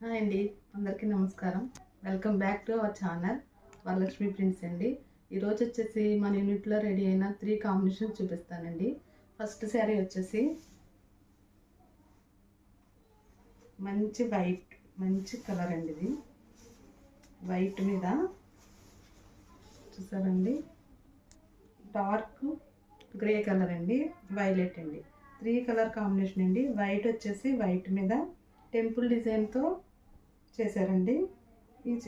Hi అండి, అందరికీ నమస్కారం. Welcome back to our channel Varalakshmi prints అండి. ఈరోజు వచ్చేసి మన యూనిట్లో రెడీ అయిన 3 కాంబినేషన్ చూపిస్తానండి. ఫస్ట్ శారీ వచ్చేసి మంచి కలర్ అండి. ఇది వైట్ మీద చూసారండి, డార్క్ గ్రే కలర్ అండి, వైలెట్ అండి. 3 కలర్ కాంబినేషన్ అండి. వైట్ వచ్చేసి వైట్ మీద టెంపుల్ డిజైన్తో చేశారండి.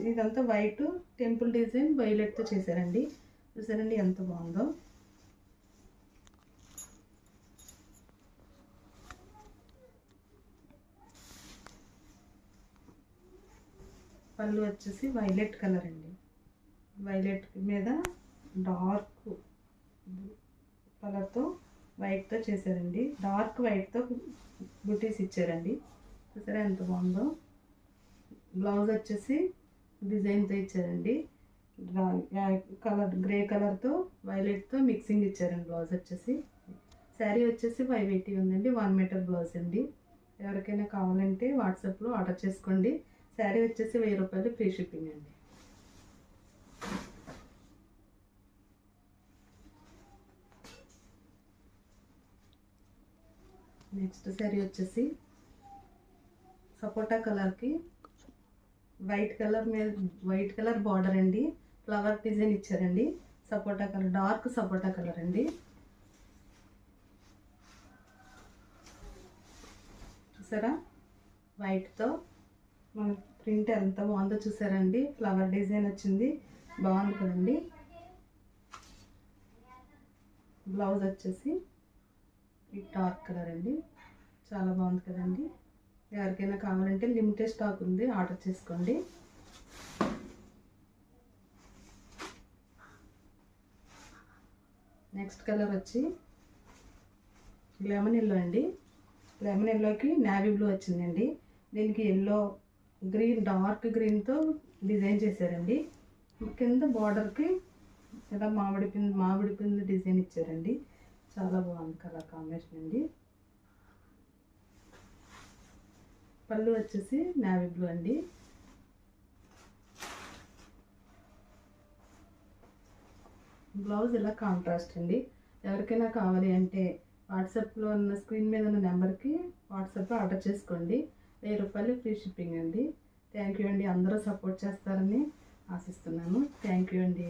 ఇదంతా వైట్ టెంపుల్ డిజైన్ వైలెట్తో చేశారండి. చూసారండి ఎంత బాగుందో. పళ్ళు వచ్చేసి వైలెట్ కలర్ అండి. వైలెట్ మీద డార్క్ కలర్తో వైట్తో చేశారండి. డార్క్ వైట్తో బుటీస్ ఇచ్చారండి. చూసారా ఎంత బాగుందో. బ్లౌజ్ వచ్చేసి డిజైన్తో ఇచ్చారండి. కలర్ గ్రే కలర్తో వైలెట్తో మిక్సింగ్ ఇచ్చారండి. బ్లౌజ్ వచ్చేసి శారీ వచ్చేసి 580 ఉందండి. 1 మీటర్ బ్లౌజ్ అండి. ఎవరికైనా కావాలంటే వాట్సాప్లో ఆర్డర్ చేసుకోండి. శారీ వచ్చేసి 1000 రూపాయలు ఫ్రీ షిప్పింగ్ అండి. నెక్స్ట్ శారీ వచ్చేసి సపోటా కలర్కి వైట్ కలర్ బార్డర్ అండి. ఫ్లవర్ డిజైన్ ఇచ్చారండి. సపోటా కలర్, డార్క్ సపోటా కలర్ అండి. చూసారా వైట్తో మన ప్రింట్ ఎంత బాగుందో చూసారండి. ఫ్లవర్ డిజైన్ వచ్చింది, బాగుంది కదండి. బ్లౌజ్ వచ్చేసి డార్క్ కలర్ అండి, చాలా బాగుంది కదండి. ఎవరికైనా కావాలంటే లిమిటెడ్ స్టాక్ ఉంది, ఆర్డర్ చేసుకోండి. నెక్స్ట్ కలర్ వచ్చి లెమన్ ఎల్లో అండి. లెమన్ ఎల్లోకి నేవీ బ్లూ వచ్చిందండి. దీనికి ఎల్లో గ్రీన్, డార్క్ గ్రీన్తో డిజైన్ చేశారండి. కింద బార్డర్కి ఇలా మామిడి పిండి డిజైన్ ఇచ్చారండి. చాలా బాగుంది కలర్ కాంబినేషన్ అండి. పళ్ళు వచ్చేసి నేవీ బ్లూ అండి. బ్లౌజ్ ఇలా కాంట్రాస్ట్ అండి. ఎవరికైనా కావాలి అంటే వాట్సాప్లో ఉన్న స్క్రీన్ మీద ఉన్న నెంబర్కి వాట్సాప్లో ఆర్డర్ చేసుకోండి. 1000 రూపాయలు ఫ్రీ షిప్పింగ్ అండి. థ్యాంక్ యూ అండి. అందరూ సపోర్ట్ చేస్తారని ఆశిస్తున్నాను. థ్యాంక్ యూ అండి.